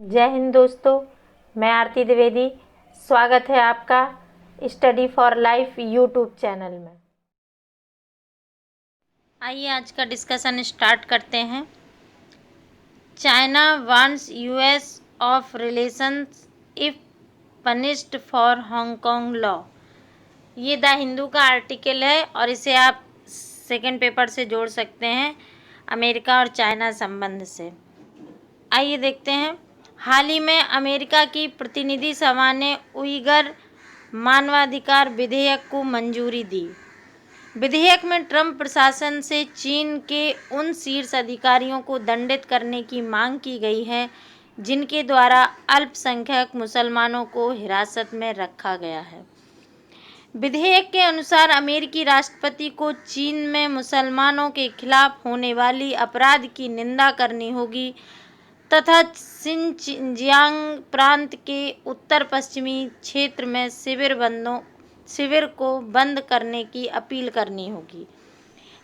जय हिंद दोस्तों, मैं आरती द्विवेदी। स्वागत है आपका study for life YouTube channel में। आइए आज का डिस्कशन स्टार्ट करते हैं। China wants US of relations if punished for Hong Kong law. ये द हिंदू का आर्टिकल है और इसे आप सेकंड पेपर से जोड़ सकते हैं अमेरिका और चाइना संबंध से। आइए देखते हैं। हाल ही में अमेरिका की प्रतिनिधि सभा ने उइगर मानवाधिकार विधेयक को मंजूरी दी। विधेयक में ट्रंप प्रशासन से चीन के उन शीर्ष अधिकारियों को दंडित करने की मांग की गई है जिनके द्वारा अल्पसंख्यक मुसलमानों को हिरासत में रखा गया है। विधेयक के अनुसार अमेरिकी राष्ट्रपति को चीन में मुसलमानों के खिलाफ होने वाली अपराध की निंदा करनी होगी तथा शिनजियांग प्रांत के उत्तर पश्चिमी क्षेत्र में शिविर को बंद करने की अपील करनी होगी।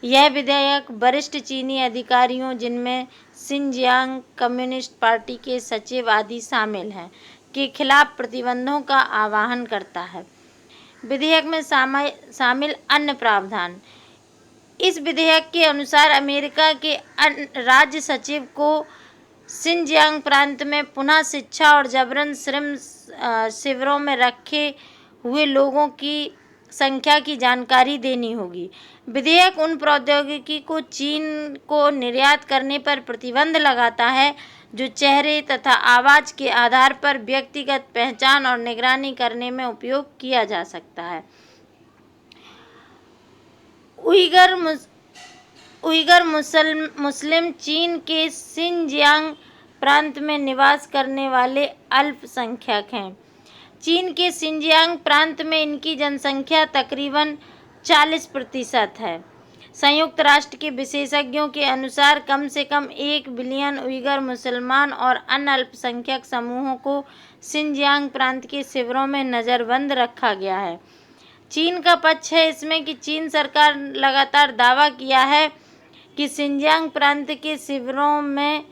यह विधेयक वरिष्ठ चीनी अधिकारियों, जिनमें शिनजियांग कम्युनिस्ट पार्टी के सचिव आदि शामिल हैं, के खिलाफ प्रतिबंधों का आह्वान करता है। विधेयक में शामिल अन्य प्रावधान। इस विधेयक के अनुसार अमेरिका के राज्य सचिव को शिनजियांग प्रांत में पुनः शिक्षा और जबरन श्रम शिविरों में रखे हुए लोगों की संख्या की जानकारी देनी होगी। विधेयक उन प्रौद्योगिकी को चीन को निर्यात करने पर प्रतिबंध लगाता है जो चेहरे तथा आवाज़ के आधार पर व्यक्तिगत पहचान और निगरानी करने में उपयोग किया जा सकता है। उइगर मुस्लिम चीन के शिनजियांग प्रांत में निवास करने वाले अल्पसंख्यक हैं। चीन के शिनजियांग प्रांत में इनकी जनसंख्या तकरीबन 40% है। संयुक्त राष्ट्र के विशेषज्ञों के अनुसार कम से कम 1 बिलियन उइगर मुसलमान और अन्य अल्पसंख्यक समूहों को शिनजियांग प्रांत के शिविरों में नज़रबंद रखा गया है। चीन का पक्ष है इसमें कि चीन सरकार लगातार दावा किया है कि शिनजियांग प्रांत के शिविरों में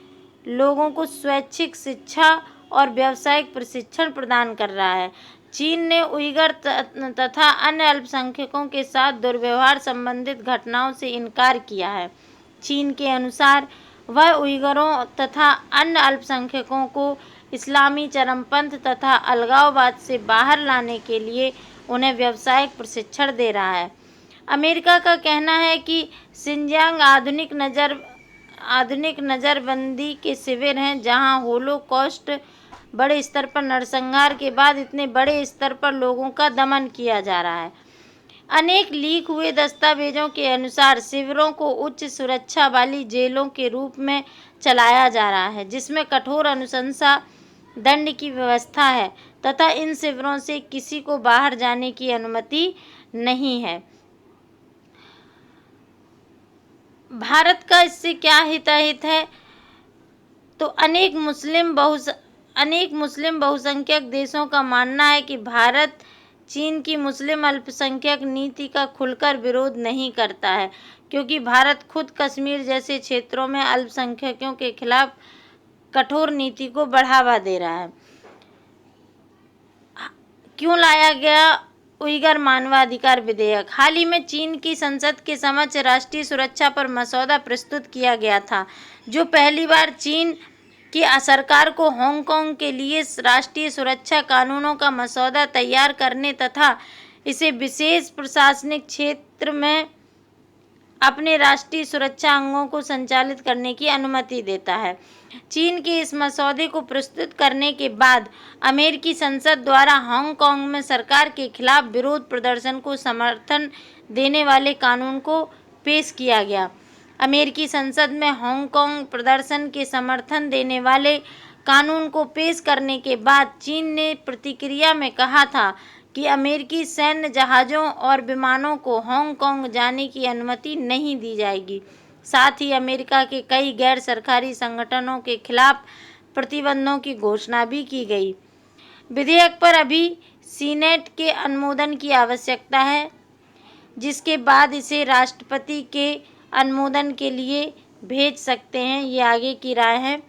लोगों को स्वैच्छिक शिक्षा और व्यावसायिक प्रशिक्षण प्रदान कर रहा है। चीन ने उइगर तथा अन्य अल्पसंख्यकों के साथ दुर्व्यवहार संबंधित घटनाओं से इनकार किया है। चीन के अनुसार वह उइगरों तथा अन्य अल्पसंख्यकों को इस्लामी चरमपंथ तथा अलगाववाद से बाहर लाने के लिए उन्हें व्यावसायिक प्रशिक्षण दे रहा है। अमेरिका का कहना है कि शिनजियांग आधुनिक नज़रबंदी के शिविर हैं जहां होलोकॉस्ट बड़े स्तर पर नरसंहार के बाद इतने बड़े स्तर पर लोगों का दमन किया जा रहा है। अनेक लीक हुए दस्तावेजों के अनुसार शिविरों को उच्च सुरक्षा वाली जेलों के रूप में चलाया जा रहा है जिसमें कठोर अनुशंसा दंड की व्यवस्था है तथा इन शिविरों से किसी को बाहर जाने की अनुमति नहीं है। भारत का इससे क्या हिताहित है? तो अनेक मुस्लिम बहुसंख्यक देशों का मानना है कि भारत चीन की मुस्लिम अल्पसंख्यक नीति का खुलकर विरोध नहीं करता है क्योंकि भारत खुद कश्मीर जैसे क्षेत्रों में अल्पसंख्यकों के खिलाफ कठोर नीति को बढ़ावा दे रहा है। क्यों लाया गया उइगर मानवाधिकार विधेयक? हाल ही में चीन की संसद के समक्ष राष्ट्रीय सुरक्षा पर मसौदा प्रस्तुत किया गया था जो पहली बार चीन की सरकार को हांगकांग के लिए राष्ट्रीय सुरक्षा कानूनों का मसौदा तैयार करने तथा इसे विशेष प्रशासनिक क्षेत्र में अपने राष्ट्रीय सुरक्षा अंगों को संचालित करने की अनुमति देता है। चीन के इस मसौदे को प्रस्तुत करने के बाद अमेरिकी संसद द्वारा हांगकांग में सरकार के खिलाफ विरोध प्रदर्शन को समर्थन देने वाले कानून को पेश किया गया। अमेरिकी संसद में हांगकांग प्रदर्शन के समर्थन देने वाले कानून को पेश करने के बाद चीन ने प्रतिक्रिया में कहा था कि अमेरिकी सैन्य जहाज़ों और विमानों को हांगकांग जाने की अनुमति नहीं दी जाएगी। साथ ही अमेरिका के कई गैर सरकारी संगठनों के खिलाफ प्रतिबंधों की घोषणा भी की गई। विधेयक पर अभी सीनेट के अनुमोदन की आवश्यकता है जिसके बाद इसे राष्ट्रपति के अनुमोदन के लिए भेज सकते हैं। ये आगे की राय है।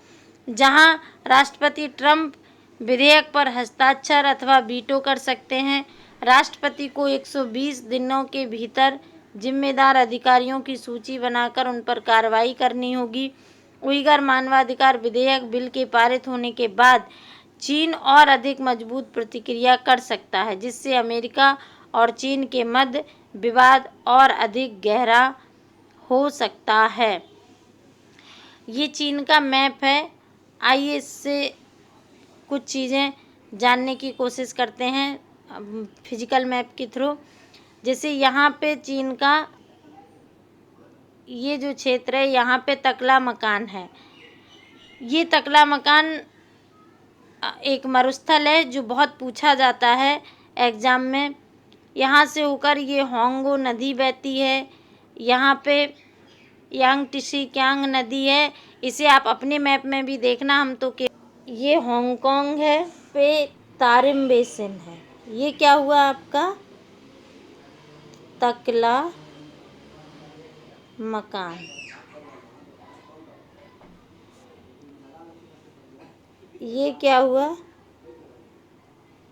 जहां राष्ट्रपति ट्रंप विधेयक पर हस्ताक्षर अथवा वीटो कर सकते हैं। राष्ट्रपति को 120 दिनों के भीतर जिम्मेदार अधिकारियों की सूची बनाकर उन पर कार्रवाई करनी होगी। उइगर मानवाधिकार विधेयक बिल के पारित होने के बाद चीन और अधिक मजबूत प्रतिक्रिया कर सकता है, जिससे अमेरिका और चीन के मध्य विवाद और अधिक गहरा हो सकता है। ये चीन का मैप है। आइए इससे कुछ चीज़ें जानने की कोशिश करते हैं फिजिकल मैप के थ्रू। जैसे यहाँ पे चीन का ये जो क्षेत्र है, यहाँ पे तकला मकान है। ये तकला मकान एक मरुस्थल है जो बहुत पूछा जाता है एग्ज़ाम में। यहाँ से होकर ये होंगो नदी बहती है। यहाँ पे यांगटिसिकियांग नदी है। इसे आप अपने मैप में भी देखना। हम तो ये हांगकांग है, पे तारिम बेसिन है। ये क्या हुआ आपका तकला मकान। ये क्या हुआ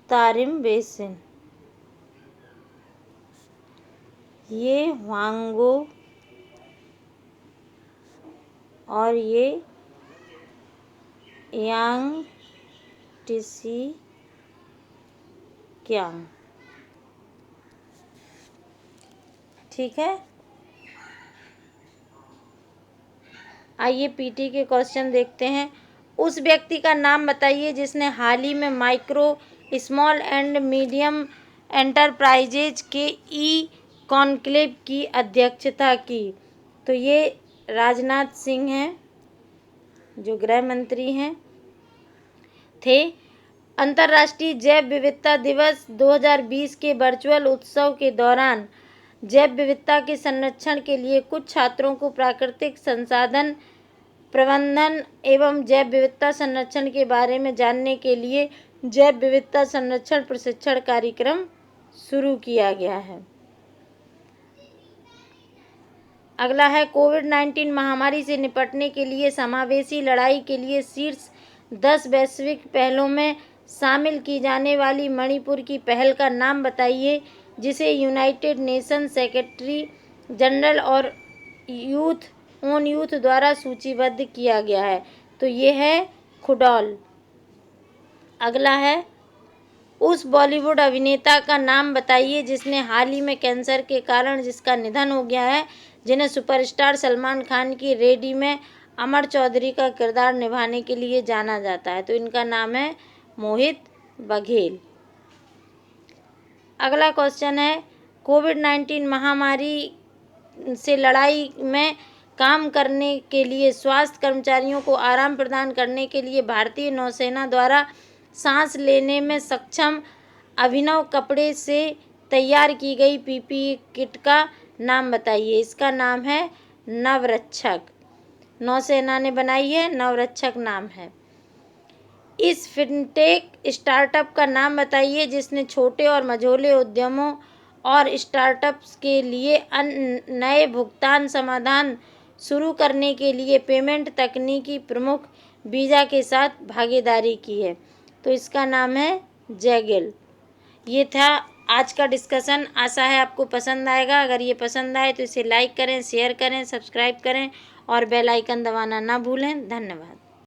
तारिम बेसिन। ये होंगो और ये यांगटिसिकियांग। ठीक है। आइए पीटी के क्वेश्चन देखते हैं। उस व्यक्ति का नाम बताइए जिसने हाल ही में micro small and medium enterprises के ई कॉन्क्लेव की अध्यक्षता की। तो ये राजनाथ सिंह हैं जो गृह मंत्री हैं थे। अंतर्राष्ट्रीय जैव विविधता दिवस 2020 के वर्चुअल उत्सव के दौरान जैव विविधता के संरक्षण के लिए कुछ छात्रों को प्राकृतिक संसाधन प्रबंधन एवं जैव विविधता संरक्षण के बारे में जानने के लिए जैव विविधता संरक्षण प्रशिक्षण कार्यक्रम शुरू किया गया है। अगला है कोविड-19 महामारी से निपटने के लिए समावेशी लड़ाई के लिए शीर्ष 10 वैश्विक पहलों में शामिल की जाने वाली मणिपुर की पहल का नाम बताइए, जिसे यूनाइटेड नेशन सेक्रेटरी जनरल और यूथ द्वारा सूचीबद्ध किया गया है। तो ये है खुडौल। अगला है उस बॉलीवुड अभिनेता का नाम बताइए जिसने हाल ही में कैंसर के कारण जिसका निधन हो गया है, जिन्हें सुपरस्टार सलमान खान की रेडी में अमर चौधरी का किरदार निभाने के लिए जाना जाता है। तो इनका नाम है मोहित बघेल। अगला क्वेश्चन है कोविड-19 महामारी से लड़ाई में काम करने के लिए स्वास्थ्य कर्मचारियों को आराम प्रदान करने के लिए भारतीय नौसेना द्वारा सांस लेने में सक्षम अभिनव कपड़े से तैयार की गई पीपीई किट का नाम बताइए। इसका नाम है नवरक्षक। नौसेना ने बनाई है, नवरक्षक नाम है। इस फिनटेक स्टार्टअप का नाम बताइए जिसने छोटे और मझोले उद्यमों और स्टार्टअप्स के लिए नए भुगतान समाधान शुरू करने के लिए पेमेंट तकनीकी प्रमुख वीज़ा के साथ भागीदारी की है। तो इसका नाम है जैगिल। ये था आज का डिस्कशन। आशा है आपको पसंद आएगा। अगर ये पसंद आए तो इसे लाइक करें, शेयर करें, सब्सक्राइब करें और बेल आइकन दबाना ना भूलें। धन्यवाद।